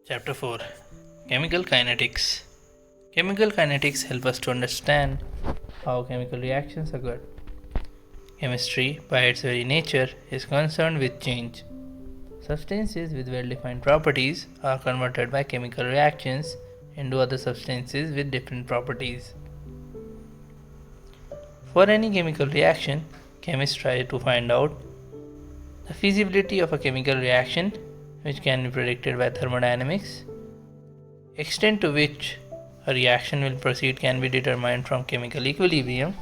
Chapter 4 Chemical Kinetics. Chemical kinetics help us to understand how chemical reactions occur. Chemistry, by its very nature, is concerned with change. Substances with well defined properties are converted by chemical reactions into other substances with different properties. For any chemical reaction, chemists try to find out the feasibility of a chemical reaction, which can be predicted by thermodynamics. Extent to which a reaction will proceed can be determined from chemical equilibrium,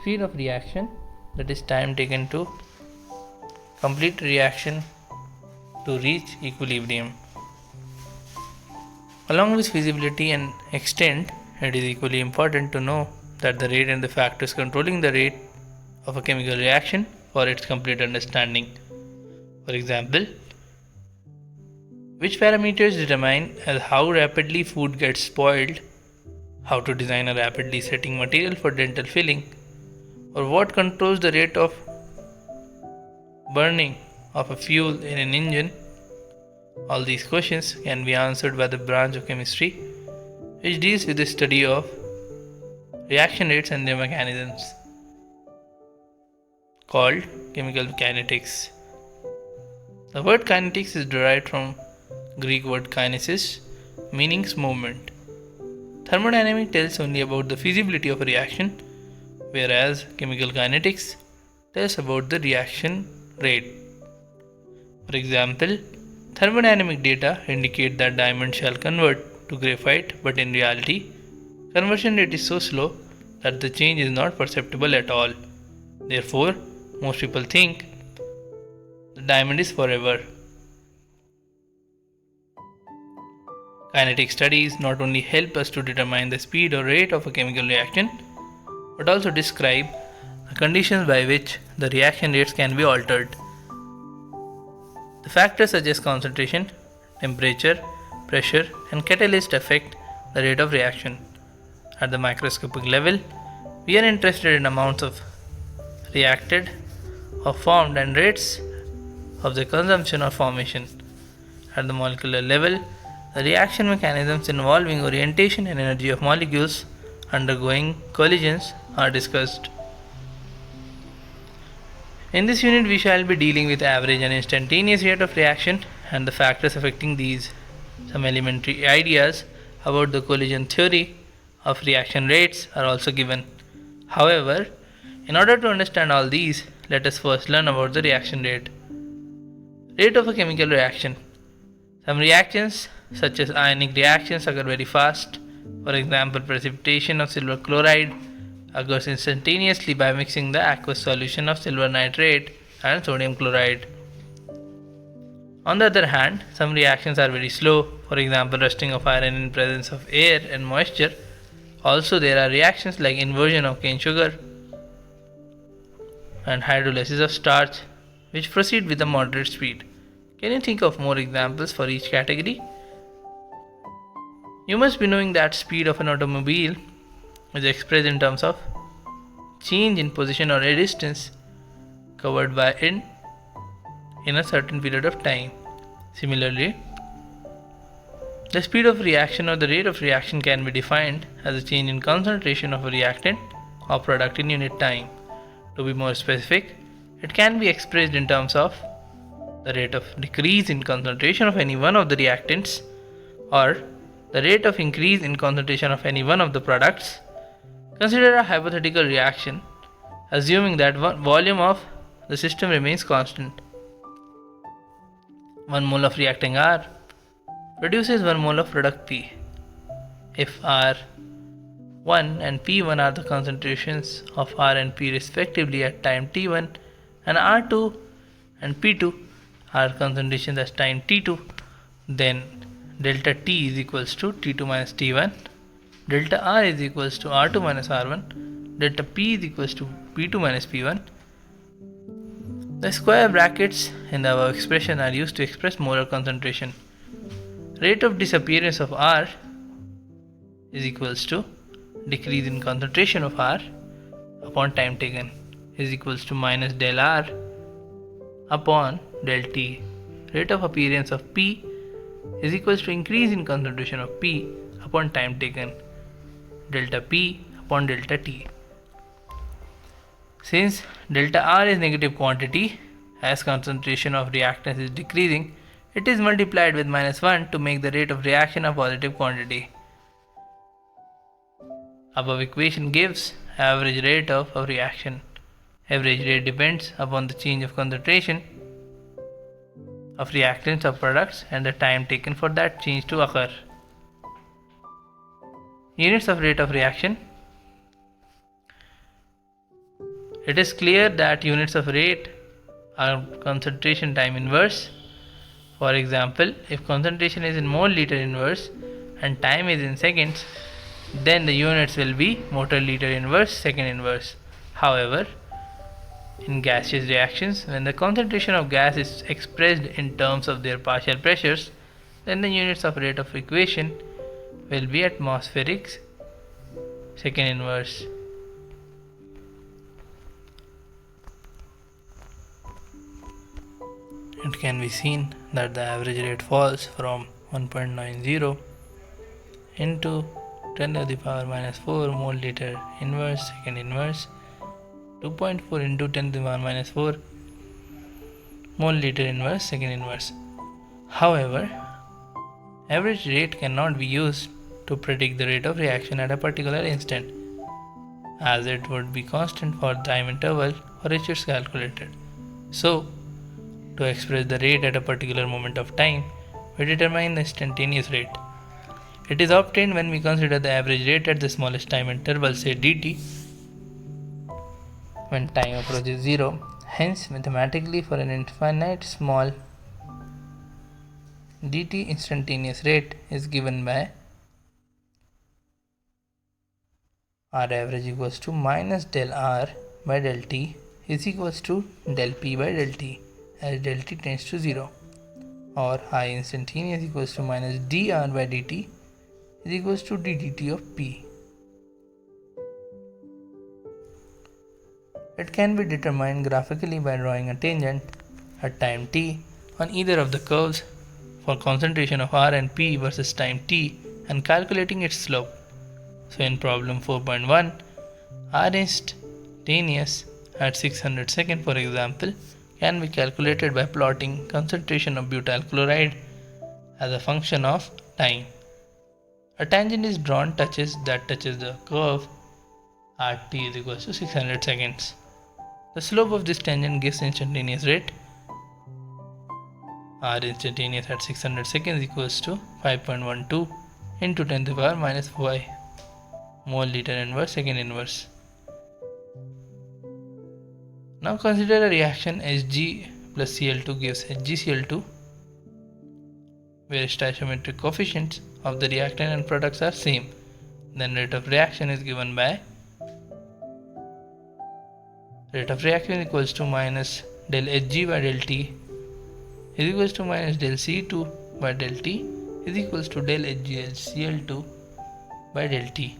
speed of reaction, that is, time taken to complete reaction to reach equilibrium. Along with feasibility and extent, it is equally important to know that the rate and the factors controlling the rate of a chemical reaction for its complete understanding. For example, which parameters determine how rapidly food gets spoiled, how to design a rapidly setting material for dental filling, or what controls the rate of burning of a fuel in an engine. All these questions can be answered by the branch of chemistry which deals with the study of reaction rates and their mechanisms, called chemical kinetics. The word kinetics is derived from Greek word kinesis, meaning movement. Thermodynamics tells only about the feasibility of a reaction, whereas chemical kinetics tells about the reaction rate. For example, thermodynamic data indicate that diamond shall convert to graphite, but in reality, conversion rate is so slow that the change is not perceptible at all. Therefore, most people think the diamond is forever. Kinetic studies not only help us to determine the speed or rate of a chemical reaction, but also describe the conditions by which the reaction rates can be altered. The factors such as concentration, temperature, pressure, and catalyst affect the rate of reaction. At the microscopic level, we are interested in amounts of reacted or formed and rates of the consumption or formation. At the molecular level, the reaction mechanisms involving orientation and energy of molecules undergoing collisions are discussed. In this unit, we shall be dealing with average and instantaneous rate of reaction and the factors affecting these. Some elementary ideas about the collision theory of reaction rates are also given. However, in order to understand all these, let us first learn about the reaction rate. Rate of a chemical reaction. Some reactions, such as ionic reactions, occur very fast. For example, precipitation of silver chloride occurs instantaneously by mixing the aqueous solution of silver nitrate and sodium chloride. On the other hand, some reactions are very slow. For example, rusting of iron in presence of air and moisture. Also, there are reactions like inversion of cane sugar and hydrolysis of starch, which proceed with a moderate speed. Can you think of more examples for each category? You must be knowing that speed of an automobile is expressed in terms of change in position or a distance covered by it in a certain period of time. Similarly, the speed of reaction or the rate of reaction can be defined as a change in concentration of a reactant or product in unit time. To be more specific, it can be expressed in terms of the rate of decrease in concentration of any one of the reactants or the rate of increase in concentration of any one of the products. Consider a hypothetical reaction, assuming that volume of the system remains constant. 1 mole of reactant R produces 1 mole of product P. If R1 and P1 are the concentrations of R and P respectively at time T1, and R2 and P2 are concentrations at time T2, then delta T is equals to T2 minus T1, delta R is equals to R2 minus R1, delta P is equals to P2 minus P1. The square brackets in the above expression are used to express molar concentration. Rate of disappearance of R is equals to decrease in concentration of R upon time taken is equals to minus del R upon del T. Rate of appearance of P is equals to increase in concentration of P upon time taken, delta P upon delta T. Since delta R is negative quantity, as concentration of reactants is decreasing, it is multiplied with -1 to make the rate of reaction a positive quantity. Above equation gives average rate of a reaction. Average rate depends upon the change of concentration of reactants or products and the time taken for that change to occur. Units of rate of reaction. It is clear that units of rate are concentration time inverse. For example, if concentration is in mole liter inverse and time is in seconds, then the units will be molar liter inverse, second inverse. However, in gaseous reactions, when the concentration of gas is expressed in terms of their partial pressures, then the units of rate of equation will be atmospheric second inverse. It can be seen that the average rate falls from 1.90 into 10 to the power minus 4 mole liter inverse second inverse, 2.4 into 10 to the power minus 4 mole liter inverse second inverse. However, average rate cannot be used to predict the rate of reaction at a particular instant, as it would be constant for time interval for which it is calculated. So, to express the rate at a particular moment of time, we determine the instantaneous rate. It is obtained when we consider the average rate at the smallest time interval, say dt, when time approaches 0. Hence, mathematically, for an infinite small dt, instantaneous rate is given by R average equals to minus del R by del T is equals to del P by del T, as del T tends to 0, or I instantaneous equals to minus dr by dt is equals to ddt of P. It can be determined graphically by drawing a tangent at time t on either of the curves for concentration of R and P versus time t and calculating its slope. So in problem 4.1, R instantaneous at 600 seconds, for example, can be calculated by plotting concentration of butyl chloride as a function of time. A tangent is drawn that touches the curve at t is equals to 600 seconds. The slope of this tangent gives instantaneous rate. R instantaneous at 600 seconds equals to 5.12 into 10 to the power minus 5 mole liter inverse second inverse. Now consider a reaction Hg plus Cl2 gives HgCl2, where stoichiometric coefficients of the reactant and products are same. Then rate of reaction is given by rate of reaction equals to minus del Hg by del T is equals to minus del C2 by del T is equals to del HgCl2 by del T.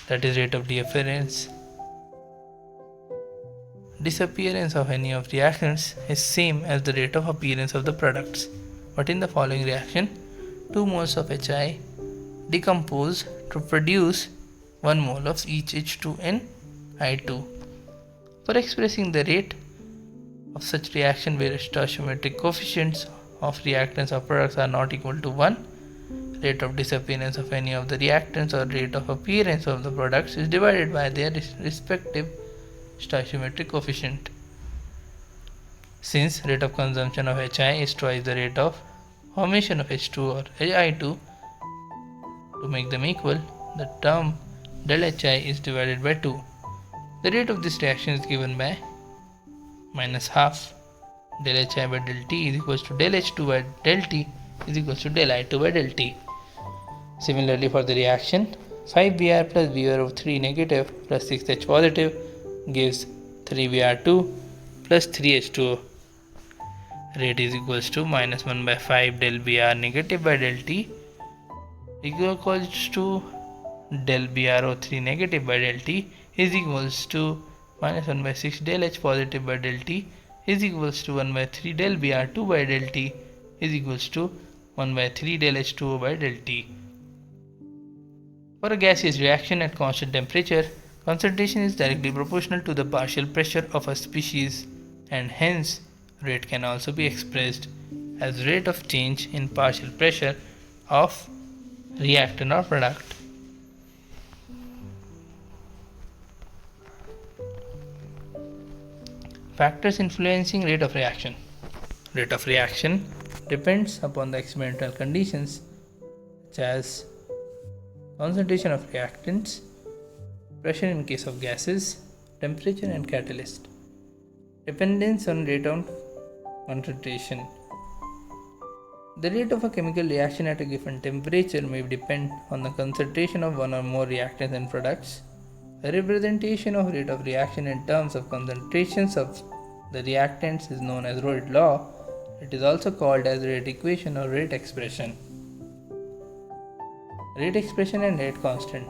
That is rate of disappearance of any of the reactions is same as the rate of appearance of the products. But in the following reaction, 2 moles of HI decompose to produce 1 mole of each H2 and I2. For expressing the rate of such reaction where stoichiometric coefficients of reactants or products are not equal to 1, rate of disappearance of any of the reactants or rate of appearance of the products is divided by their respective stoichiometric coefficient. Since rate of consumption of HI is twice the rate of formation of H2 or I2, to make them equal, the term del HI is divided by 2. The rate of this reaction is given by minus half del HI by del T is equals to del H2 by del T is equals to del I2 by del T. Similarly, for the reaction, 5Br plus Br 3 negative plus 6H positive gives 3Br2 plus 3H2O. Rate is equals to minus 1 by 5 del Br negative by del T equals to del BrO3 negative by del T is equals to minus 1 by 6 del H positive by del T is equals to 1 by 3 del Br2 by del T is equals to 1 by 3 del H2O by del T. For a gaseous reaction at constant temperature, concentration is directly proportional to the partial pressure of a species, and hence rate can also be expressed as rate of change in partial pressure of reactant or product. Factors influencing rate of reaction. Rate of reaction depends upon the experimental conditions such as concentration of reactants, pressure in case of gases, temperature and catalyst. Dependence on rate of concentration. The rate of a chemical reaction at a given temperature may depend on the concentration of one or more reactants and products. A representation of rate of reaction in terms of concentrations of the reactants is known as rate law. It is also called as rate equation or rate expression. Rate expression and rate constant.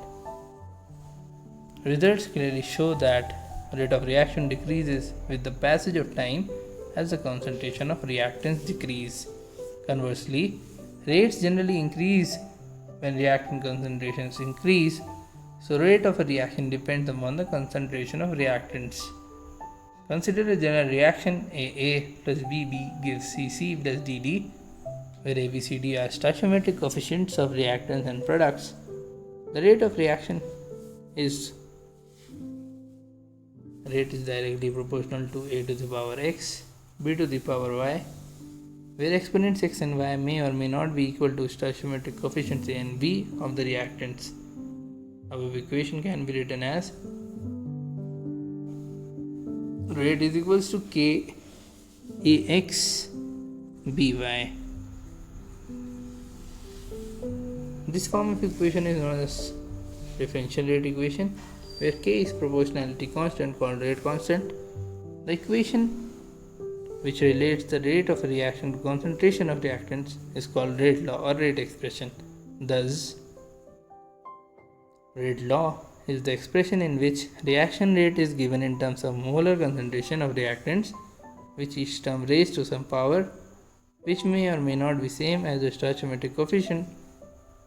Results clearly show that rate of reaction decreases with the passage of time as the concentration of reactants decrease. Conversely, rates generally increase when reactant concentrations increase, so rate of a reaction depends upon the concentration of reactants. Consider a general reaction AA plus BB gives CC plus DD, where ABCD are stoichiometric coefficients of reactants and products. The rate of reaction is directly proportional to A to the power X, B to the power Y, where exponents X and Y may or may not be equal to stoichiometric coefficients A and B of the reactants. Our equation can be written as rate is equals to K AX BY. This form of equation is known as differential rate equation, where K is proportionality constant called rate constant. The equation which relates the rate of a reaction to concentration of reactants is called rate law or rate expression. Thus, rate law is the expression in which reaction rate is given in terms of molar concentration of reactants, which each term raised to some power, which may or may not be same as the stoichiometric coefficient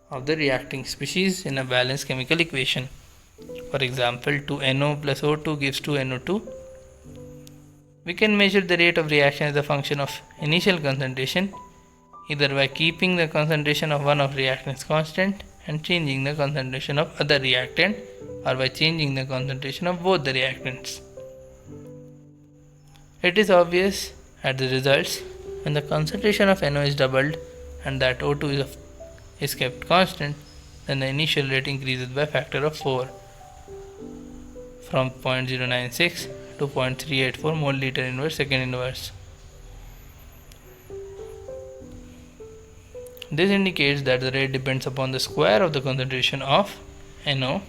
of the reacting species in a balanced chemical equation. For example, 2NO plus O2 gives 2NO2. We can measure the rate of reaction as a function of initial concentration, either by keeping the concentration of one of reactants constant and changing the concentration of other reactant, or by changing the concentration of both the reactants. It is obvious at the results when the concentration of NO is doubled and that O2 is kept constant, then the initial rate increases by a factor of 4 from 0.096 to 0.384 mole liter inverse second inverse. This indicates that the rate depends upon the square of the concentration of NO.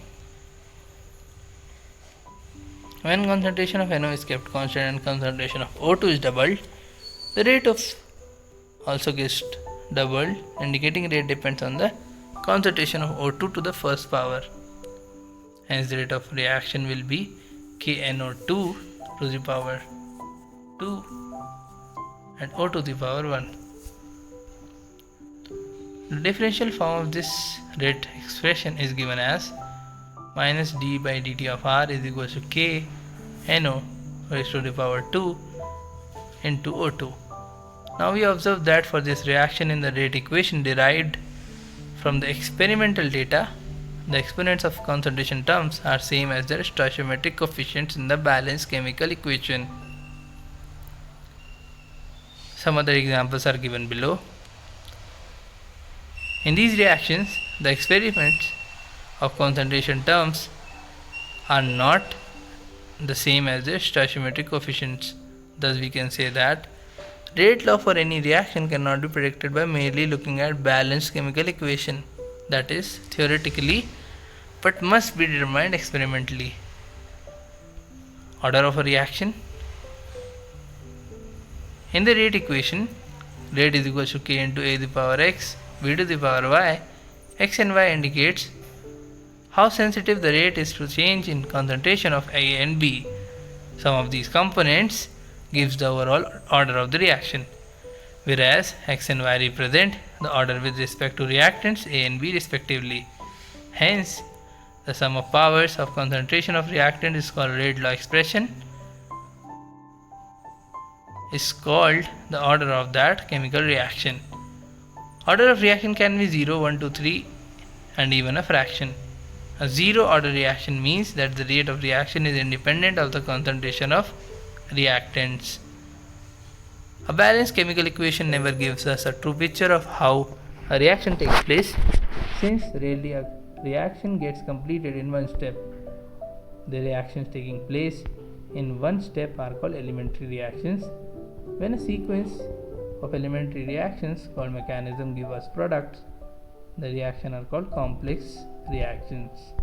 When concentration of NO is kept constant and concentration of O2 is doubled, the rate of also gets doubled, indicating rate depends on the concentration of O2 to the first power. Hence the rate of reaction will be KNO2 to the power 2 and O to the power 1. The differential form of this rate expression is given as minus d by dt of R is equal to K NO raised to the power 2 into O2. Now we observe that for this reaction in the rate equation derived from the experimental data, the exponents of concentration terms are same as their stoichiometric coefficients in the balanced chemical equation. Some other examples are given below. In these reactions, the experiments of concentration terms are not the same as their stoichiometric coefficients. Thus we can say that rate law for any reaction cannot be predicted by merely looking at balanced chemical equation, that is theoretically, but must be determined experimentally. Order of a reaction. In the rate equation, rate is equal to K into A to the power X, B to the power Y. X and Y indicates how sensitive the rate is to change in concentration of A and B. Some of these components gives the overall order of the reaction. whereas x and y represent the order with respect to reactants A and B respectively. Hence, the sum of powers of concentration of reactant is called Reid law expression, is called the order of that chemical reaction. Order of reaction can be 0, 1, 2, 3 and even a fraction. A zero order reaction means that the rate of reaction is independent of the concentration of reactants. A balanced chemical equation never gives us a true picture of how a reaction takes place, since rarely a reaction gets completed in one step. The reactions taking place in one step are called elementary reactions. When a sequence of elementary reactions called mechanism give us products, the reactions are called complex reactions.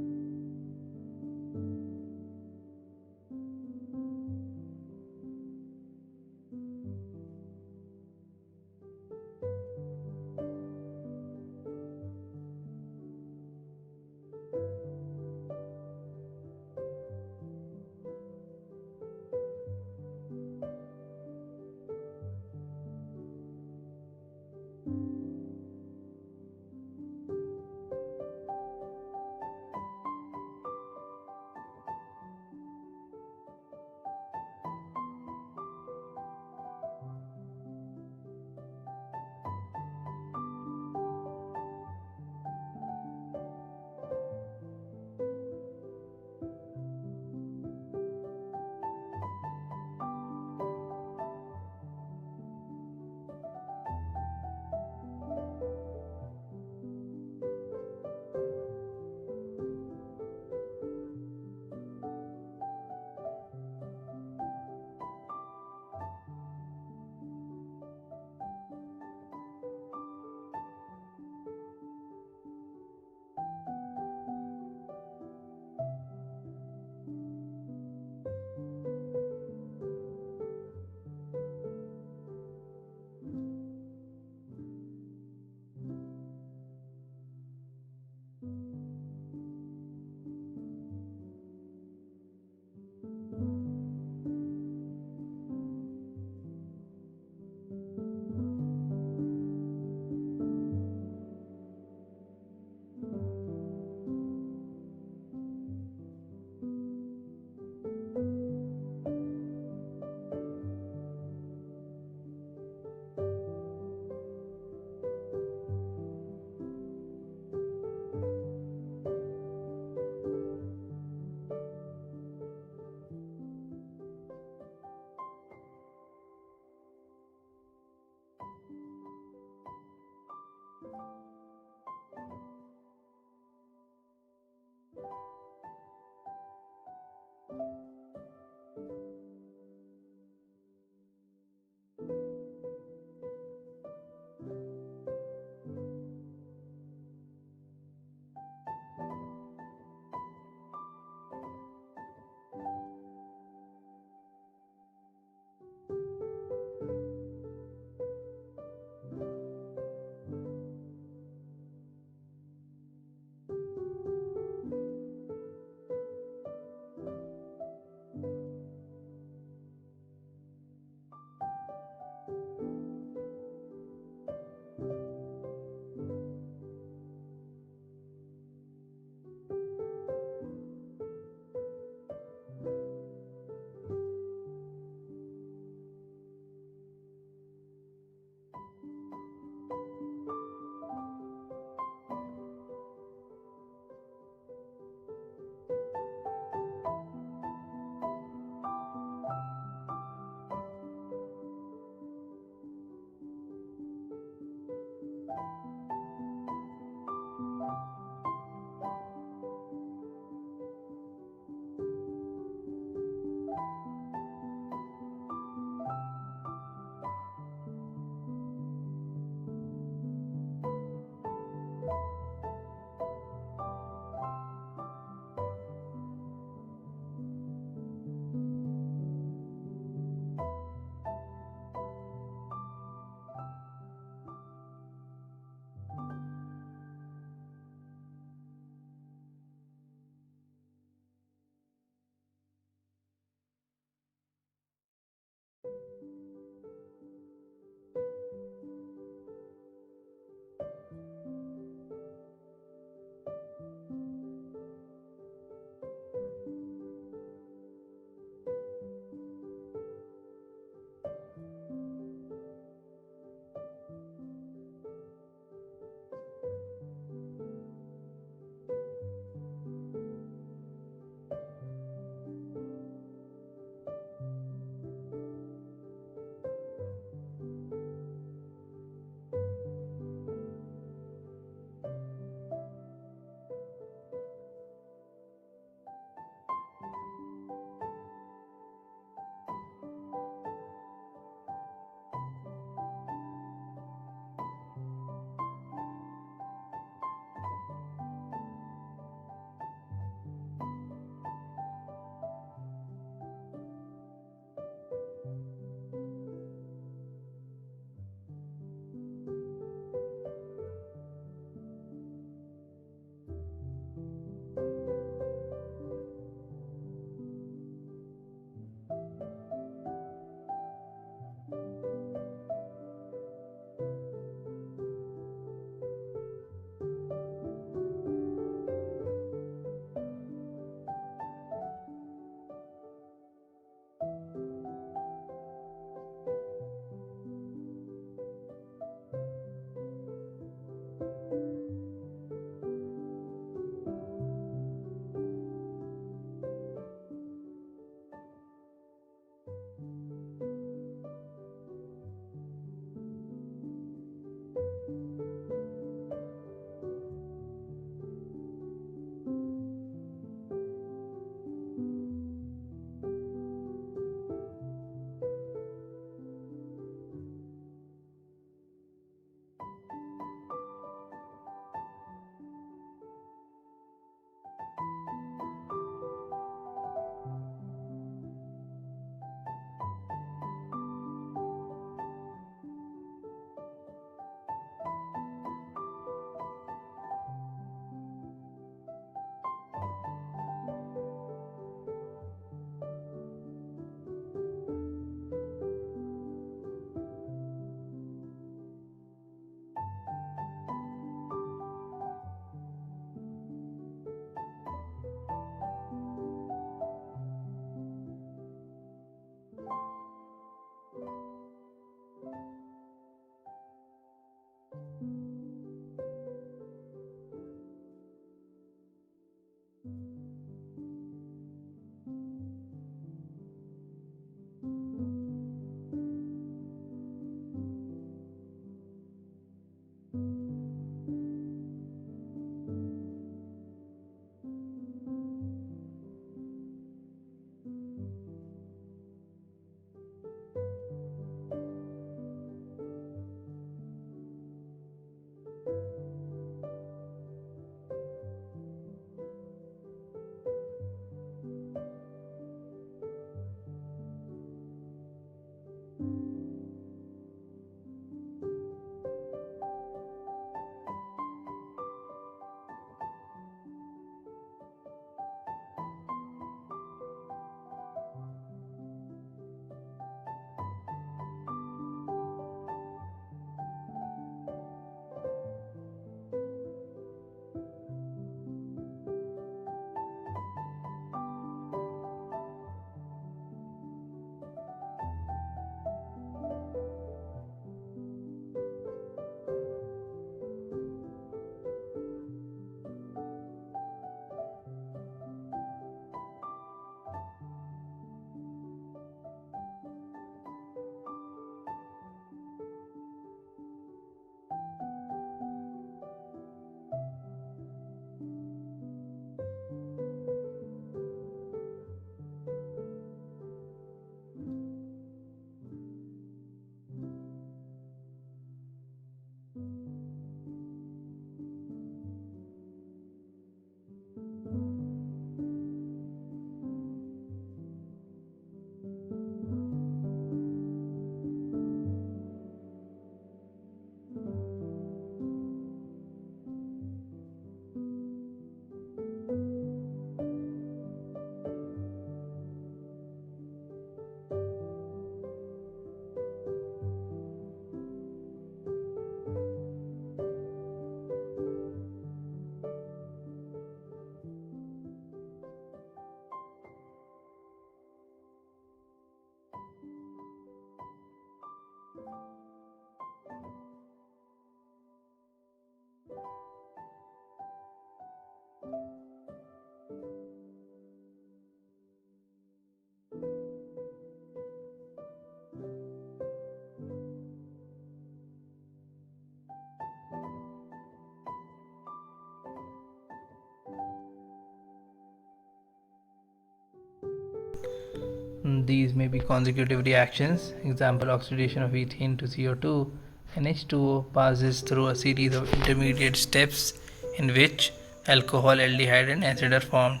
These may be consecutive reactions. Example, oxidation of ethane to CO2. NH2O passes through a series of intermediate steps in which alcohol, aldehyde and acid are formed.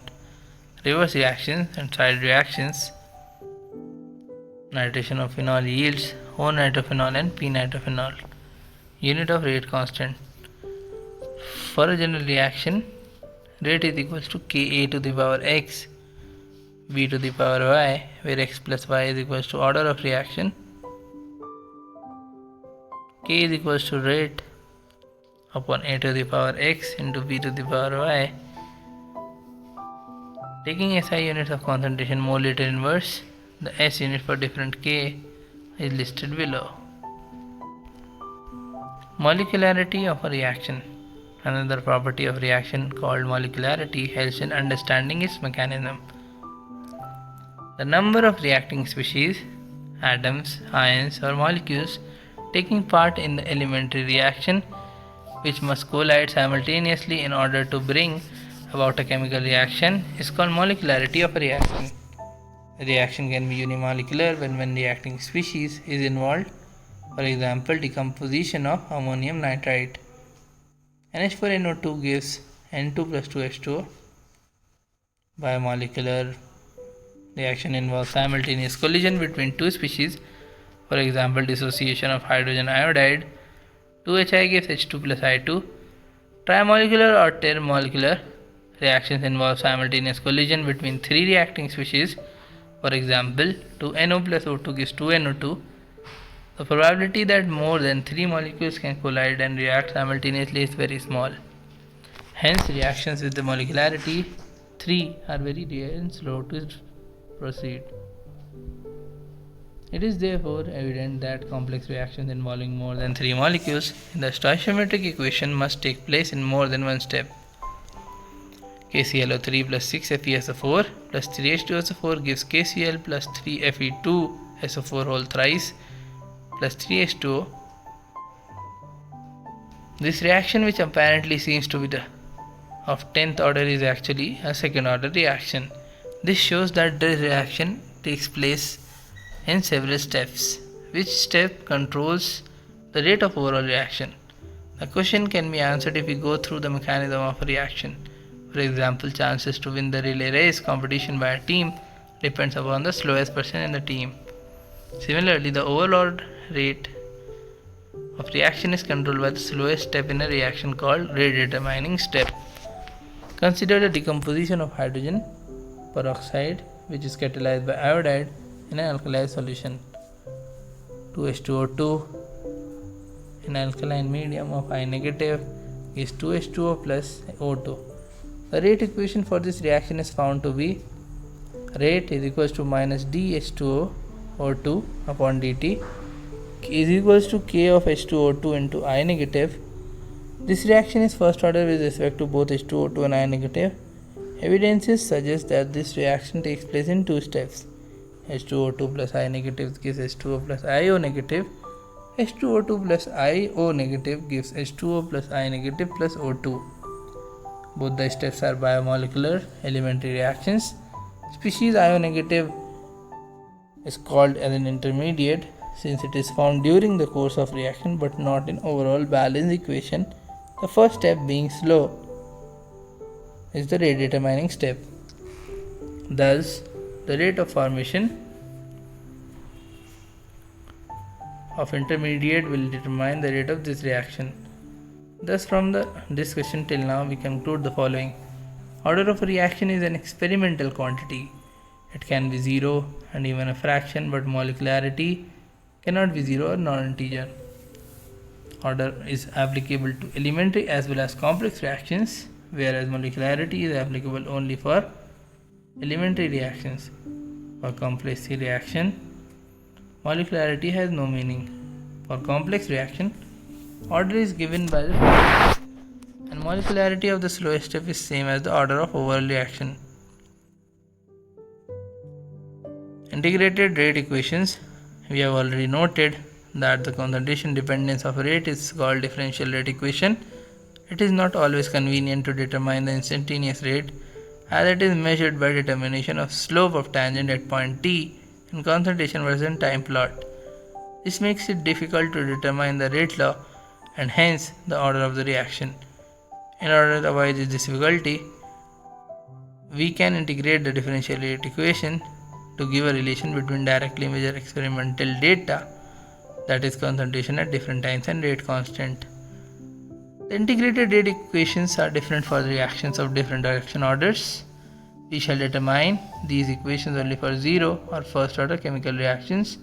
Reverse reactions and side reactions. Nitration of phenol yields O-nitrophenol and P-nitrophenol. Unit of rate constant. For a general reaction, rate is equals to Ka to the power x, B to the power y, where x plus y is equals to order of reaction. K is equals to rate upon A to the power x into B to the power y. Taking SI units of concentration moleliter inverse, the S unit for different K is listed below. Molecularity of a reaction. Another property of reaction called molecularity helps in understanding its mechanism. The number of reacting species, atoms, ions or molecules taking part in the elementary reaction, which must collide simultaneously in order to bring about a chemical reaction, is called molecularity of a reaction. A reaction can be unimolecular when one reacting species is involved. For example, decomposition of ammonium nitrate. NH4NO2 gives N2 plus 2H2O. Biomolecular reaction involves simultaneous collision between two species. For example, dissociation of hydrogen iodide. 2Hi gives H2 plus I2. Trimolecular or termolecular reactions involve simultaneous collision between three reacting species. For example, 2NO plus O2 gives 2NO2. The probability that more than three molecules can collide and react simultaneously is very small. Hence, reactions with the molecularity 3 are very rare and slow to proceed. It is therefore evident that complex reactions involving more than three molecules in the stoichiometric equation must take place in more than one step. KClO3 plus 6FeSO4 plus 3H2SO4 gives KCl plus 3Fe2SO4 whole thrice plus 3H2O. This reaction, which apparently seems to be of 10th order, is actually a second order reaction. This shows that the reaction takes place in several steps. Which step controls the rate of overall reaction? The question can be answered if we go through the mechanism of a reaction. For example, chances to win the relay race competition by a team depends upon the slowest person in the team. Similarly, the overall rate of reaction is controlled by the slowest step in a reaction called rate determining step. Consider the decomposition of hydrogen peroxide, which is catalyzed by iodide in an alkali solution. 2H2O2 in alkaline medium of I negative is 2H2O plus O2. The rate equation for this reaction is found to be rate is equals to minus dH2O O2 upon dt is equals to K of H2O2 into I negative. This reaction is first order with respect to both H2O2 and I negative. Evidences suggest that this reaction takes place in two steps. H2O2 plus I negative gives H2O plus IO negative. H2O2 plus IO negative gives H2O plus I negative plus O2. Both the steps are biomolecular elementary reactions. Species IO negative is called as an intermediate since it is found during the course of reaction but not in overall balance equation. The first step, being slow, is the rate determining step. Thus, the rate of formation of intermediate will determine the rate of this reaction. Thus, from the discussion till now, we conclude the following. Order of a reaction is an experimental quantity. It can be 0 and even a fraction, but molecularity cannot be 0 or non-integer. Order is applicable to elementary as well as complex reactions, whereas molecularity is applicable only for elementary reactions. For complex reaction, molecularity has no meaning. For complex reaction, order is given by the formula, and molecularity of the slowest step is same as the order of overall reaction. Integrated rate equations. We have already noted that the concentration dependence of rate is called differential rate equation. It is not always convenient to determine the instantaneous rate, as it is measured by determination of slope of tangent at point t and concentration versus time plot. This makes it difficult to determine the rate law and hence the order of the reaction. In order to avoid this difficulty, we can integrate the differential rate equation to give a relation between directly measured experimental data, that is concentration at different times and rate constant. The integrated rate equations are different for the reactions of different reaction orders. We shall determine these equations only for zero or first order chemical reactions.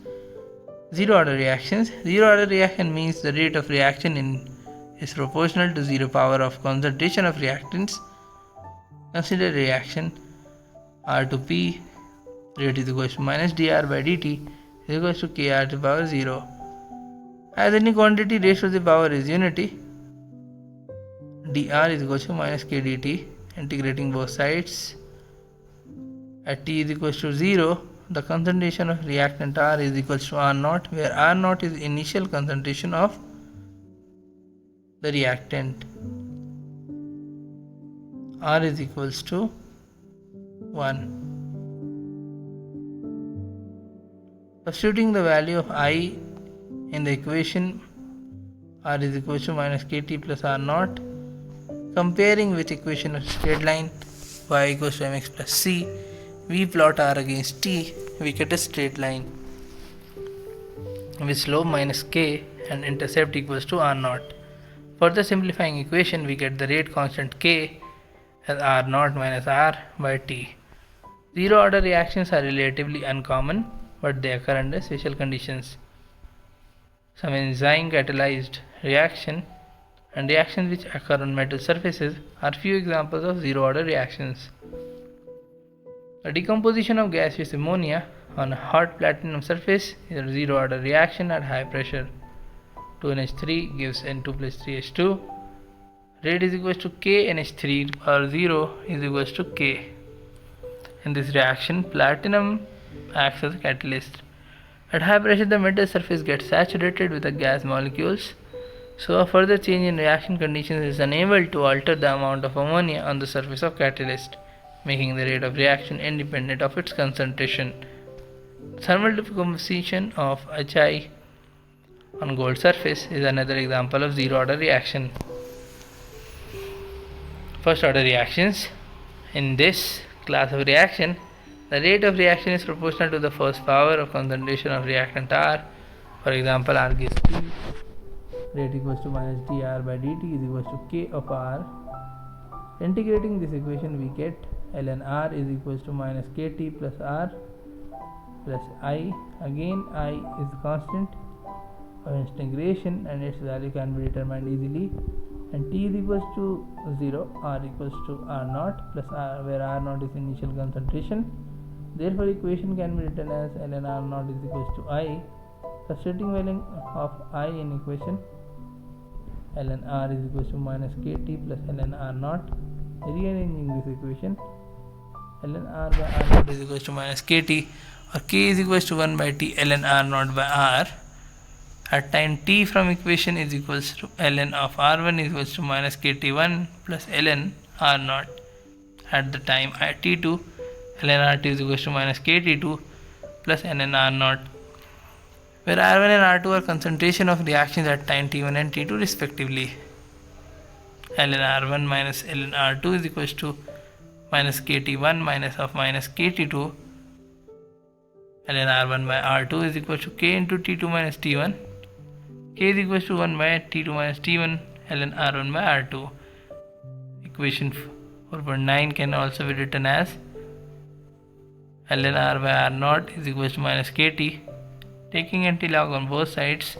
Zero order reactions. Zero order reaction means the rate of reaction is proportional to zero power of concentration of reactants. Consider reaction R to P, rate is equal to minus dr by dt is equal to kr to the power 0. As any quantity raised to the power is unity, dr is equal to minus k dt, integrating both sides. At t is equal to 0, the concentration of reactant R is equal to R0, where R0 is initial concentration of the reactant. R is equals to 1. Substituting the value of I in the equation, R is equal to minus kt plus R0. Comparing with equation of straight line y equals to mx plus c, we plot R against t, we get a straight line with slope minus k and intercept equals to R0. Further simplifying equation, we get the rate constant k as R0 minus R by T. Zero order reactions are relatively uncommon, but they occur under special conditions. Some enzyme catalyzed reaction and reactions which occur on metal surfaces are few examples of zero order reactions. The decomposition of gaseous ammonia on a hot platinum surface is a zero order reaction at high pressure. 2NH3 gives N2 plus 3H2. Rate is equal to K NH3 power 0 is equal to K. In this reaction, platinum acts as a catalyst. At high pressure, the metal surface gets saturated with the gas molecules, so a further change in reaction conditions is unable to alter the amount of ammonia on the surface of catalyst, making the rate of reaction independent of its concentration. Thermal decomposition of HI on gold surface is another example of zero order reaction. First order reactions. In this class of reaction, the rate of reaction is proportional to the first power of concentration of reactant R. For example, R gives T, rate equals to minus dr by dt is equals to k of R. Integrating this equation, we get ln R is equals to minus kt plus R plus I. Again, I is the constant of integration and its value can be determined easily. And T is equals to 0, R equals to R0 plus R, where R0 is initial concentration. Therefore, equation can be written as ln R0 is equals to I. Substituting value of I in equation, ln R is equals to minus kt plus ln R0. Rearranging this equation, ln R by R0 is equals to minus kt, or k is equals to 1 by t ln R0 by R. At time t from equation is equals to ln of R1 is equals to minus kt1 plus ln R0. At the time t2, ln R2 is equals to minus kt2 plus ln R0, where R1 and R2 are concentration of reactions at time t1 and t2 respectively. ln R1 minus ln R2 is equals to minus kt1 minus of minus kt2. ln R1 by R2 is equals to k into t2 minus t1. K is equals to 1 by t2 minus t1 ln R1 by R2. Equation 4.9 can also be written as ln R by R0 is equals to minus kt. Taking antilog on both sides,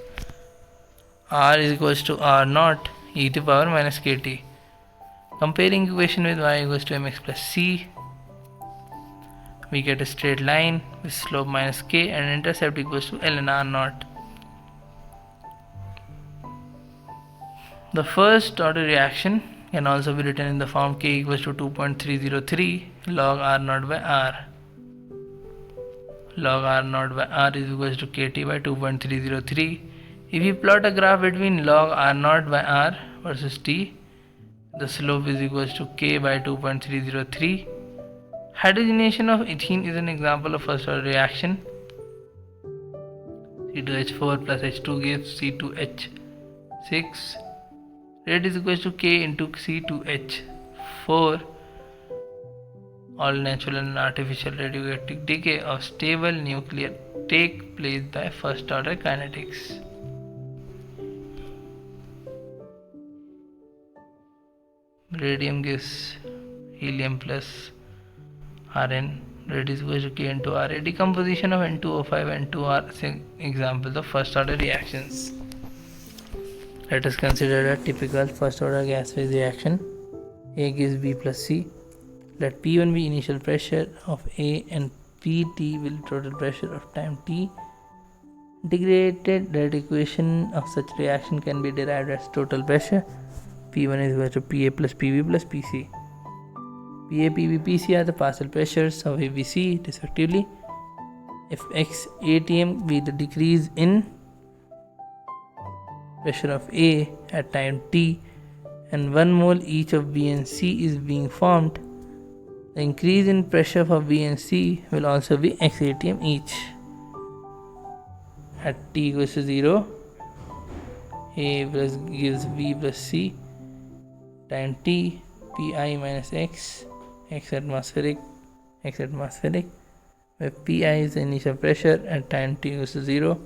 R is equals to R0 e to the power minus kt. Comparing equation with y equals to mx plus c, we get a straight line with slope minus k and intercept equals to ln R0. The first order reaction can also be written in the form k equals to 2.303 log R0 by R. Log R0 by R is equals to kt by 2.303. If we plot a graph between log R0 by R versus t, the slope is equals to k by 2.303. Hydrogenation of ethene is an example of first order reaction. C2H4 plus H2 gives C2H6. Rate is equal to K into C2H4. All natural and artificial radioactive decay of stable nuclear take place by first order kinetics. Radium gives helium plus Rn. Rate is equal to K into Ra. Decomposition of N2O5 and 2 are examples of first order reactions. Let us consider a typical first order gas phase reaction. A gives B plus C. Let P1 be initial pressure of A and Pt will be total pressure of time T. Integrated rate equation of such reaction can be derived as total pressure. P1 is equal to PA plus PB plus PC. PA, PB, PC are the partial pressures of ABC respectively. If X atm be the decrease in pressure of A at time T and 1 mole each of B and C is being formed, the increase in pressure of B and C will also be X atm each. At T equals to 0, A plus gives B plus C time T, Pi minus X atmospheric, where Pi is the initial pressure at time T equals to 0.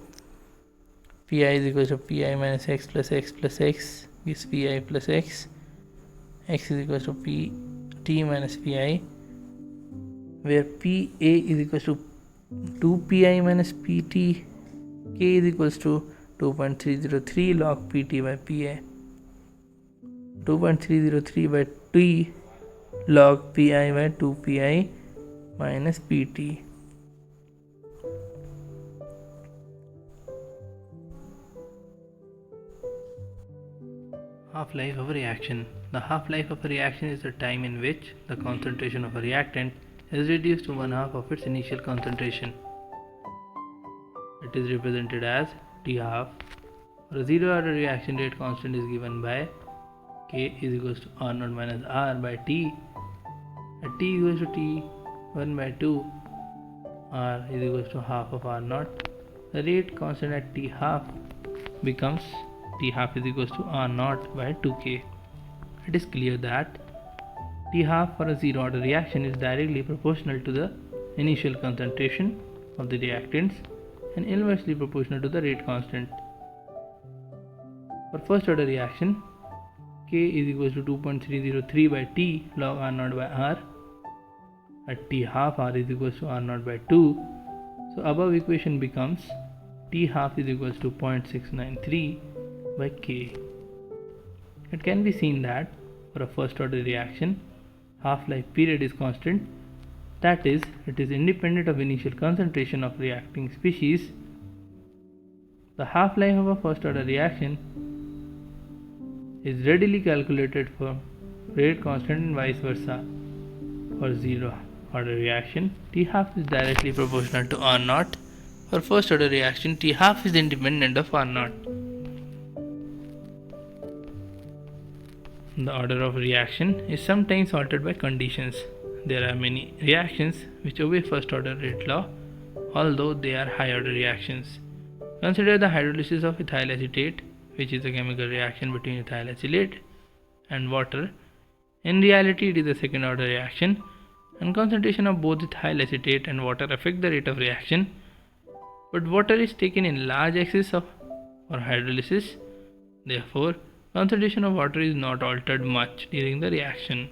Pi is equal to Pi minus X plus X plus X gives Pi plus X. X is equal to T minus Pi, where Pa is equal to 2 Pi minus Pt. K is equals to 2.303 log Pt by Pa. 2.303 by T log Pi by 2 Pi minus Pt. Half-life of a reaction. The half-life of a reaction is the time in which the concentration of a reactant is reduced to 1/2 of its initial concentration. It is represented as T half. For a zero order reaction rate, constant is given by K is equals to R naught minus R by T. At T equals to T 1 by 2, R is equals to half of R naught. The rate constant at T half becomes T half is equals to R naught by 2K. It is clear that T half for a zero order reaction is directly proportional to the initial concentration of the reactants and inversely proportional to the rate constant. For first order reaction, K is equals to 2.303 by T log R naught by R. At T half, R is equals to R naught by 2. So above equation becomes T half is equals to 0.693 by K. It can be seen that for a first order reaction, half-life period is constant, that is, it is independent of initial concentration of reacting species. The half-life of a first order reaction is readily calculated for rate constant and vice versa. For zero order reaction, T half is directly proportional to R naught. For first order reaction, T half is independent of R naught. The order of reaction is sometimes altered by conditions. There are many reactions which obey first order rate law, although they are high order reactions. Consider the hydrolysis of ethyl acetate, which is a chemical reaction between ethyl acetate and water. In reality, it is a second order reaction, and concentration of both ethyl acetate and water affect the rate of reaction. But water is taken in large excess for hydrolysis, therefore concentration of water is not altered much during the reaction.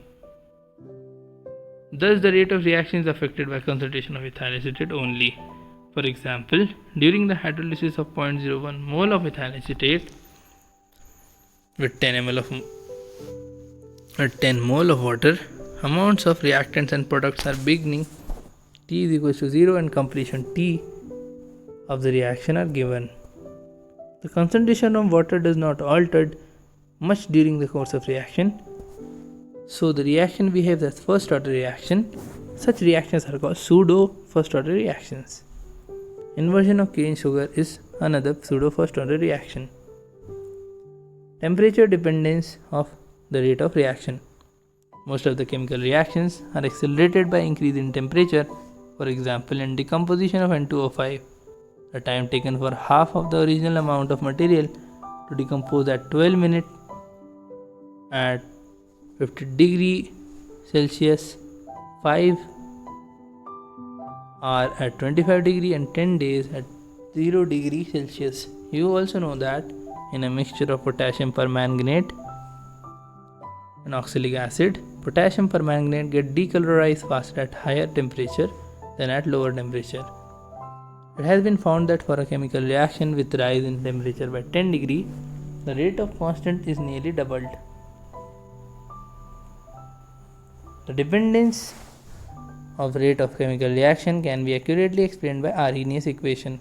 Thus, the rate of reaction is affected by concentration of ethyl acetate only. For example, during the hydrolysis of 0.01 mole of ethyl acetate with 10 mol of water, amounts of reactants and products are beginning T is equals to 0 and completion T of the reaction are given. The concentration of water does not alter much during the course of reaction, so the reaction behaves as first order reaction. Such reactions are called pseudo first order reactions. Inversion of cane sugar is another pseudo first order reaction. Temperature dependence of the rate of reaction. Most of the chemical reactions are accelerated by increase in temperature. For example, in decomposition of N2O5, The time taken for half of the original amount of material to decompose at 12 minutes at 50 degree Celsius, 5 are at 25 degree and 10 days at 0 degree Celsius. You also know that in a mixture of potassium permanganate and oxalic acid, potassium permanganate get decolorized faster at higher temperature than at lower temperature. It has been found that for a chemical reaction with rise in temperature by 10 degree, the rate of constant is nearly doubled. The dependence of rate of chemical reaction can be accurately explained by Arrhenius equation.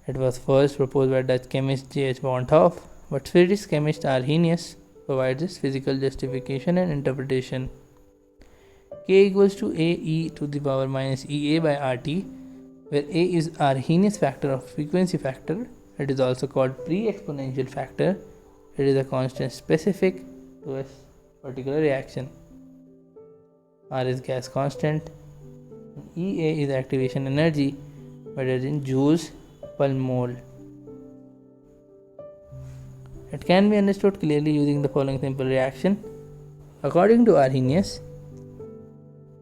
It was first proposed by Dutch chemist J. H. van 't Hoff, but Swedish chemist Arrhenius provides its physical justification and interpretation. K equals to A e to the power minus Ea by RT, where A is Arrhenius factor of frequency factor. It is also called pre-exponential factor. It is a constant specific to a particular reaction. R is gas constant. Ea is activation energy, measured in joules per mole. It can be understood clearly using the following simple reaction. According to Arrhenius,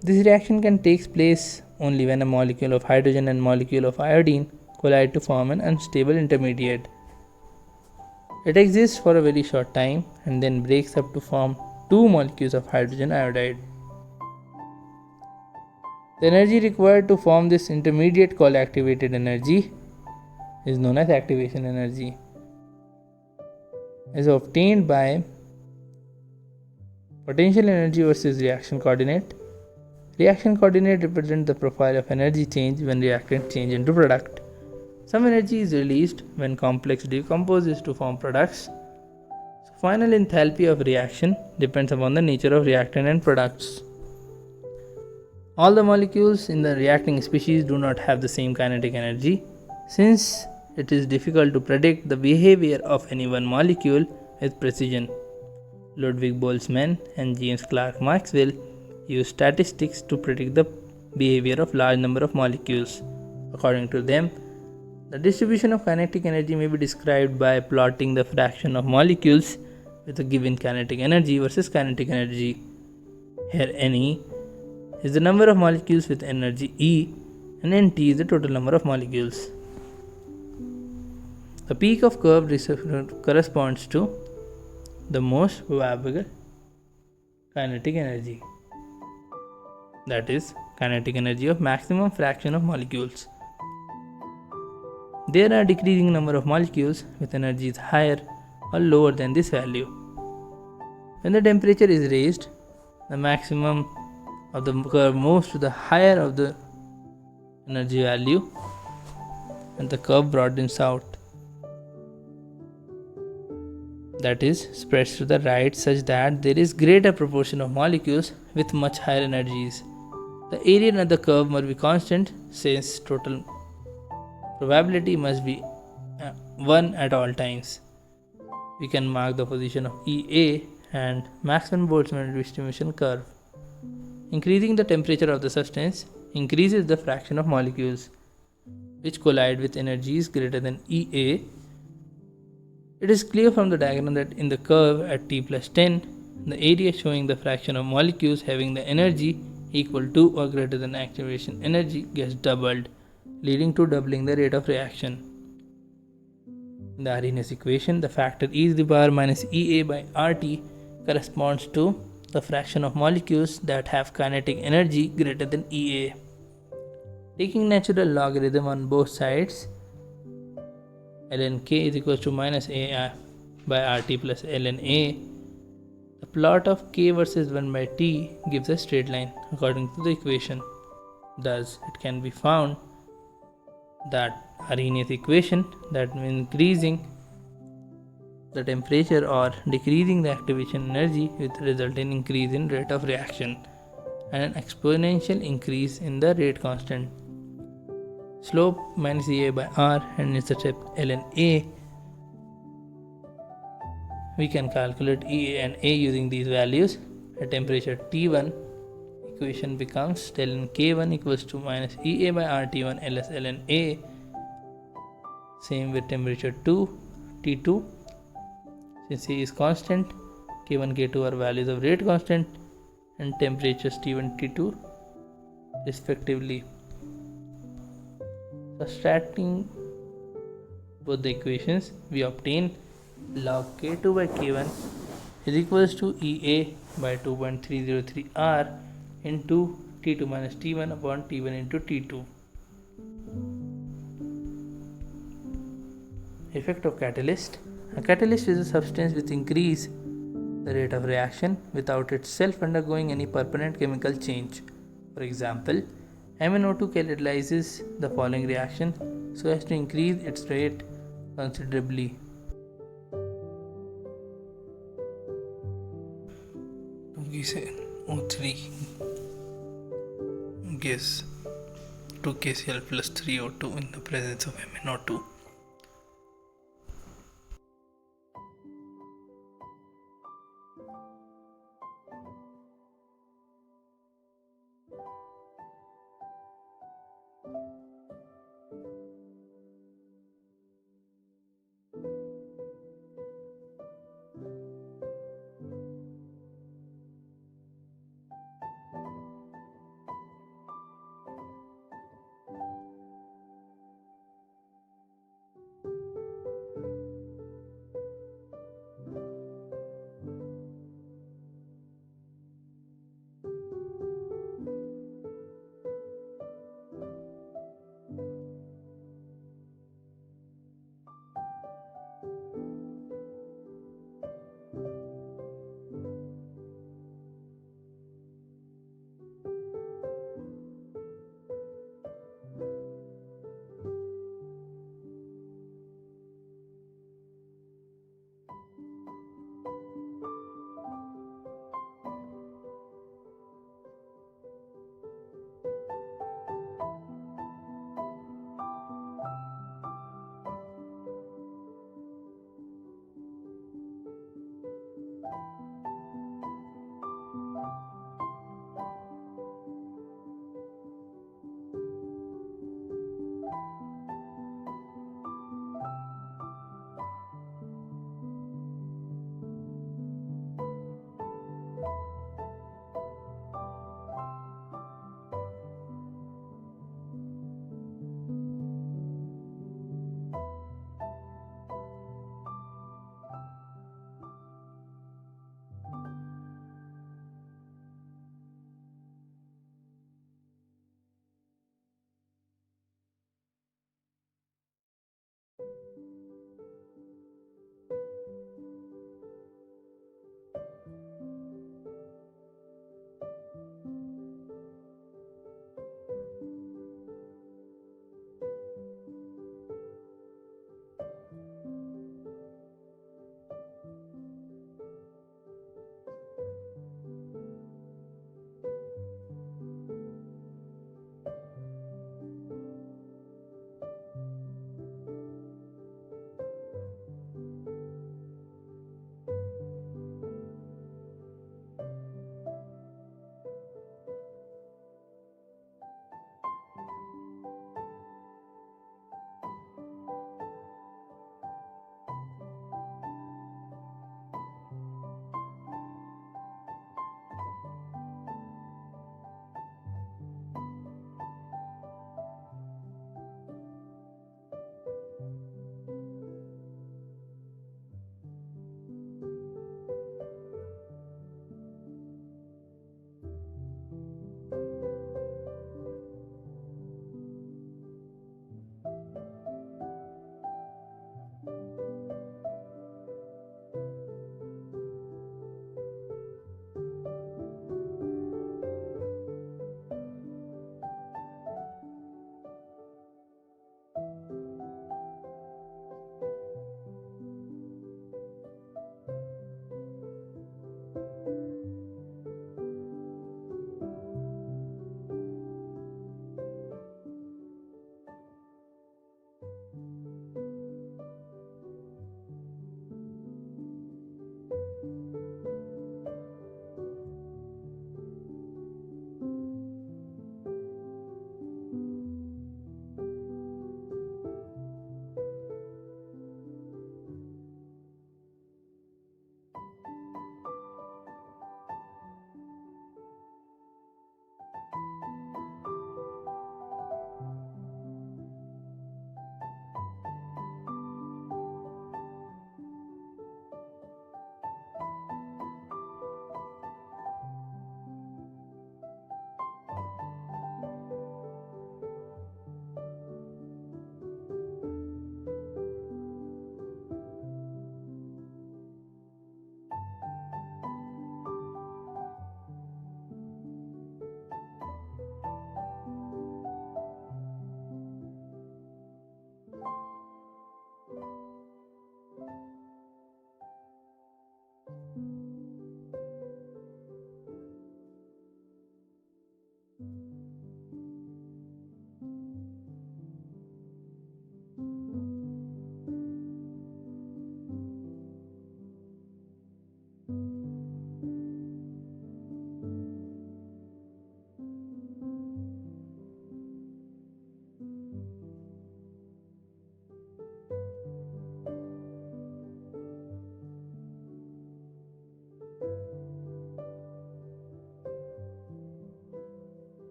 this reaction can take place only when a molecule of hydrogen and molecule of iodine collide to form an unstable intermediate. It exists for a very short time and then breaks up to form two molecules of hydrogen iodide. The energy required to form this intermediate, called activated energy, is known as activation energy. Is obtained by potential energy versus reaction coordinate. Reaction coordinate represents the profile of energy change when reactant change into product. Some energy is released when complex decomposes to form products. So final enthalpy of reaction depends upon the nature of reactant and products. All the molecules in the reacting species do not have the same kinetic energy. Since it is difficult to predict the behavior of any one molecule with precision, Ludwig Boltzmann and James Clerk Maxwell used statistics to predict the behavior of large number of molecules. According to them, the distribution of kinetic energy may be described by plotting the fraction of molecules with a given kinetic energy versus kinetic energy. Here Ne is the number of molecules with energy E and Nt is the total number of molecules. The peak of curve corresponds to the most probable kinetic energy, that is, kinetic energy of maximum fraction of molecules. There are decreasing number of molecules with energies higher or lower than this value. When the temperature is raised, the maximum of the curve moves to the higher of the energy value and the curve broadens out, that is, spreads to the right such that there is greater proportion of molecules with much higher energies. The area under the curve must be constant since total probability must be 1 at all times. We can mark the position of Ea and Maxwell-Boltzmann distribution curve. Increasing the temperature of the substance increases the fraction of molecules which collide with energies greater than Ea. It is clear from the diagram that in the curve at T plus 10, the area showing the fraction of molecules having the energy equal to or greater than activation energy gets doubled, leading to doubling the rate of reaction. In the Arrhenius equation, the factor e to the power minus Ea by RT corresponds to the fraction of molecules that have kinetic energy greater than Ea. Taking natural logarithm on both sides, ln k is equal to minus A by RT plus ln A. The plot of k versus 1 by t gives a straight line according to the equation. Thus, it can be found that Arrhenius equation, that increasing the temperature or decreasing the activation energy will result in increase in rate of reaction and an exponential increase in the rate constant. Slope minus Ea by R and intercept ln A. We can calculate Ea and A using these values. At temperature T1, equation becomes ln K1 equals to minus Ea by RT1 ls ln A Same with temperature 2, T2. Since A is constant, K1, K2 are values of rate constant and temperatures T1, T2 respectively. Subtracting both the equations, we obtain log K2 by K1 is equals to EA by 2.303 R into T2 minus T1 upon T1 into T2. Effect of catalyst. A catalyst is a substance which increases the rate of reaction without itself undergoing any permanent chemical change. For example, MnO2 catalyzes the following reaction so as to increase its rate considerably. O3 gives 2 KCl plus 3 O2 in the presence of MnO2.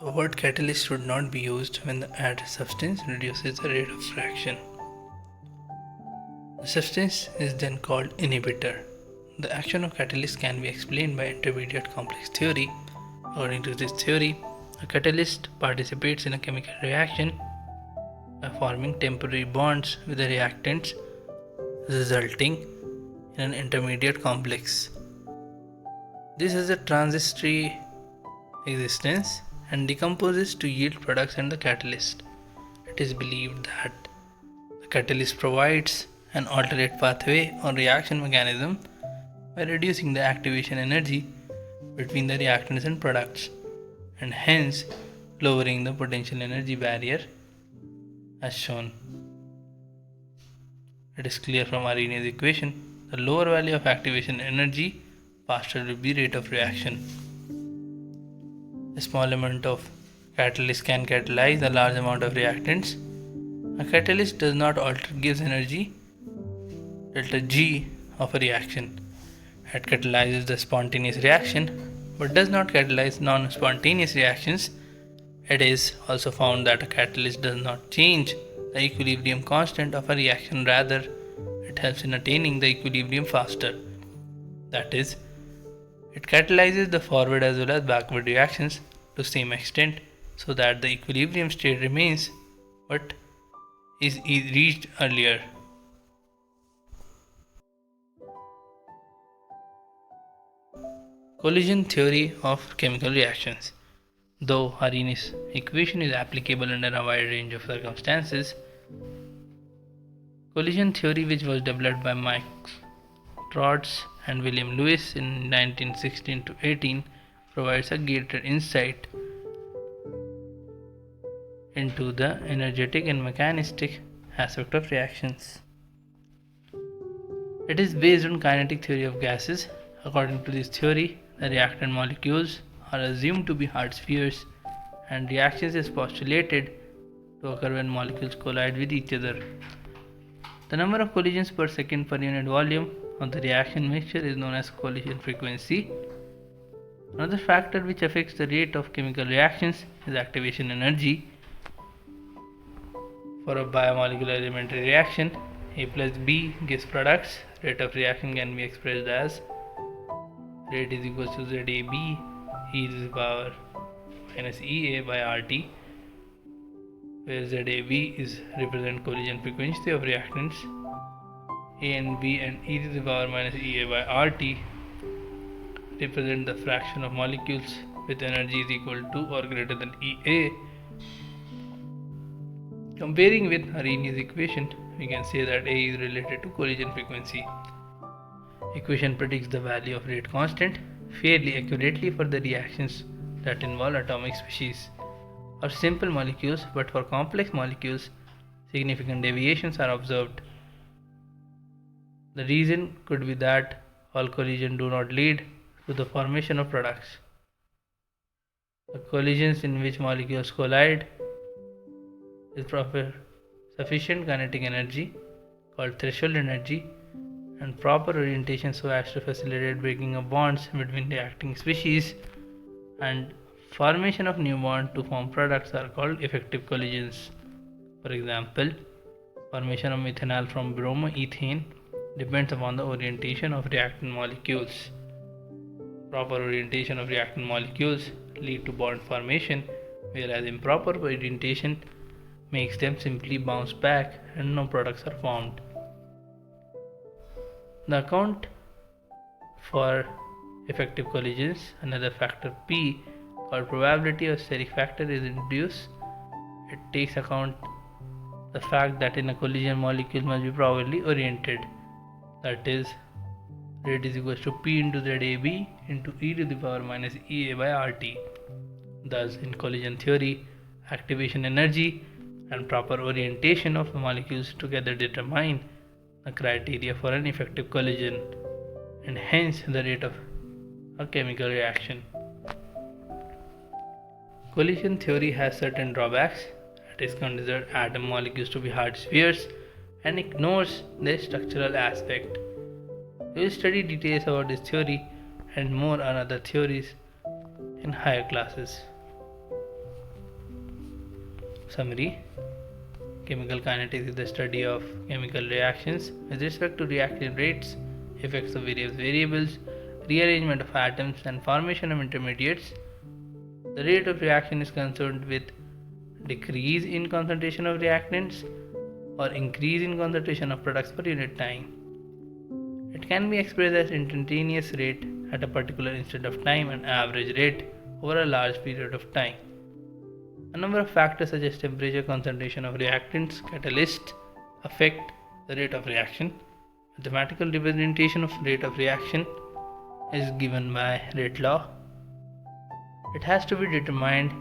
The word catalyst should not be used when the added substance reduces the rate of reaction. The substance is then called inhibitor. The action of catalyst can be explained by intermediate complex theory. According to this theory, a catalyst participates in a chemical reaction by forming temporary bonds with the reactants, resulting in an intermediate complex. This has a transitory existence and decomposes to yield products and the catalyst. It is believed that the catalyst provides an alternate pathway or reaction mechanism by reducing the activation energy between the reactants and products, and hence lowering the potential energy barrier as shown. It is clear from Arrhenius equation, the lower value of activation energy, faster will be rate of reaction. A small amount of catalyst can catalyze a large amount of reactants. A catalyst does not alter gives energy delta G of a reaction. It catalyzes the spontaneous reaction but does not catalyze non-spontaneous reactions. It is also found that a catalyst does not change the equilibrium constant of a reaction, rather it helps in attaining the equilibrium faster. That is, it catalyzes the forward as well as backward reactions to same extent so that the equilibrium state remains but is reached earlier. Collision theory of chemical reactions. Though Arrhenius equation is applicable under a wide range of circumstances, collision theory, which was developed by Mike Rhodes and William Lewis in 1916 to 18, provides a greater insight into the energetic and mechanistic aspect of reactions. It is based on kinetic theory of gases. According to this theory, the reactant molecules are assumed to be hard spheres, and reactions is postulated to occur when molecules collide with each other. The number of collisions per second per unit volume of the reaction mixture is known as collision frequency. Another factor which affects the rate of chemical reactions is activation energy. For a biomolecular elementary reaction, A plus B gives products. Rate of reaction can be expressed as rate is equal to ZAB e to the power minus EA by RT, where ZAB is represent collision frequency of reactants. A and B and e to the power minus EA by RT represent the fraction of molecules with energy is equal to or greater than EA. Comparing with Arrhenius equation, we can say that A is related to collision frequency. Equation predicts the value of rate constant fairly accurately for the reactions that involve atomic species or simple molecules, but for complex molecules, significant deviations are observed. The reason could be that all collisions do not lead to the formation of products. The collisions in which molecules collide with sufficient kinetic energy, called threshold energy, and proper orientation so as to facilitate breaking of bonds between reacting species and formation of new bonds to form products are called effective collisions. For example, formation of methanol from bromoethane depends upon the orientation of reactant molecules. Proper orientation of reactant molecules lead to bond formation, whereas improper orientation makes them simply bounce back and no products are formed. The account for effective collisions, another factor P called probability of steric factor is introduced. It takes account the fact that in a collision molecule must be properly oriented. That is, rate is equal to P into ZAB into e to the power minus EA by RT. Thus, in collision theory, activation energy and proper orientation of molecules together determine the criteria for an effective collision and hence the rate of a chemical reaction. Collision theory has certain drawbacks that is considered atom molecules to be hard spheres and ignores their structural aspect. We will study details about this theory and more on other theories in higher classes. Summary: chemical kinetics is the study of chemical reactions with respect to reaction rates, effects of various variables, rearrangement of atoms, and formation of intermediates. The rate of reaction is concerned with decrease in concentration of reactants or increase in concentration of products per unit time. It can be expressed as instantaneous rate at a particular instant of time and average rate over a large period of time. A number of factors such as temperature, concentration of reactants, catalysts affect the rate of reaction. Mathematical representation of rate of reaction is given by rate law. It has to be determined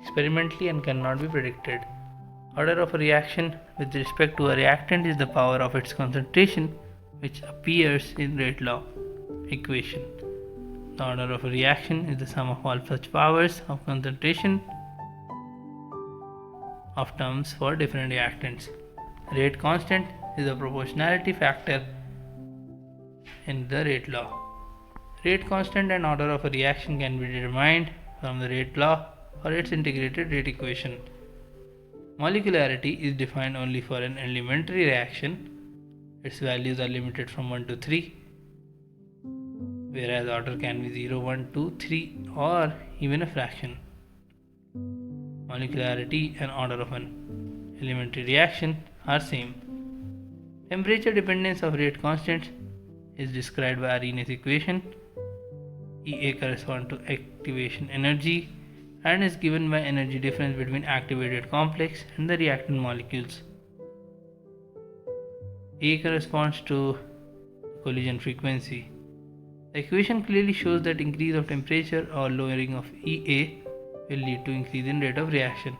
experimentally and cannot be predicted. Order of a reaction with respect to a reactant is the power of its concentration, which appears in rate law equation. The order of a reaction is the sum of all such powers of concentration of terms for different reactants. Rate constant is a proportionality factor in the rate law. Rate constant and order of a reaction can be determined from the rate law or its integrated rate equation. Molecularity is defined only for an elementary reaction. Its values are limited from 1 to 3, whereas order can be 0, 1, 2, 3 or even a fraction. Molecularity and order of an elementary reaction are same. Temperature dependence of rate constant is described by Arrhenius equation. EA corresponds to activation energy and is given by energy difference between activated complex and the reactant molecules. A corresponds to collision frequency. The equation clearly shows that increase of temperature or lowering of EA will lead to increase in rate of reaction,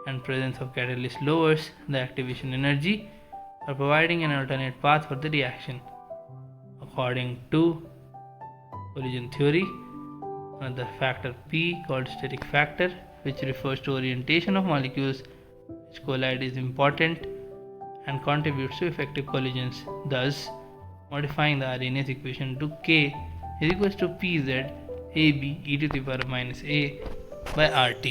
and presence of catalyst lowers the activation energy or providing an alternate path for the reaction. According to collision theory, another factor P called steric factor, which refers to orientation of molecules which collide, is important and contributes to effective collisions, thus modifying the Arrhenius equation to K is equals to Pz AB e to the power minus A by RT.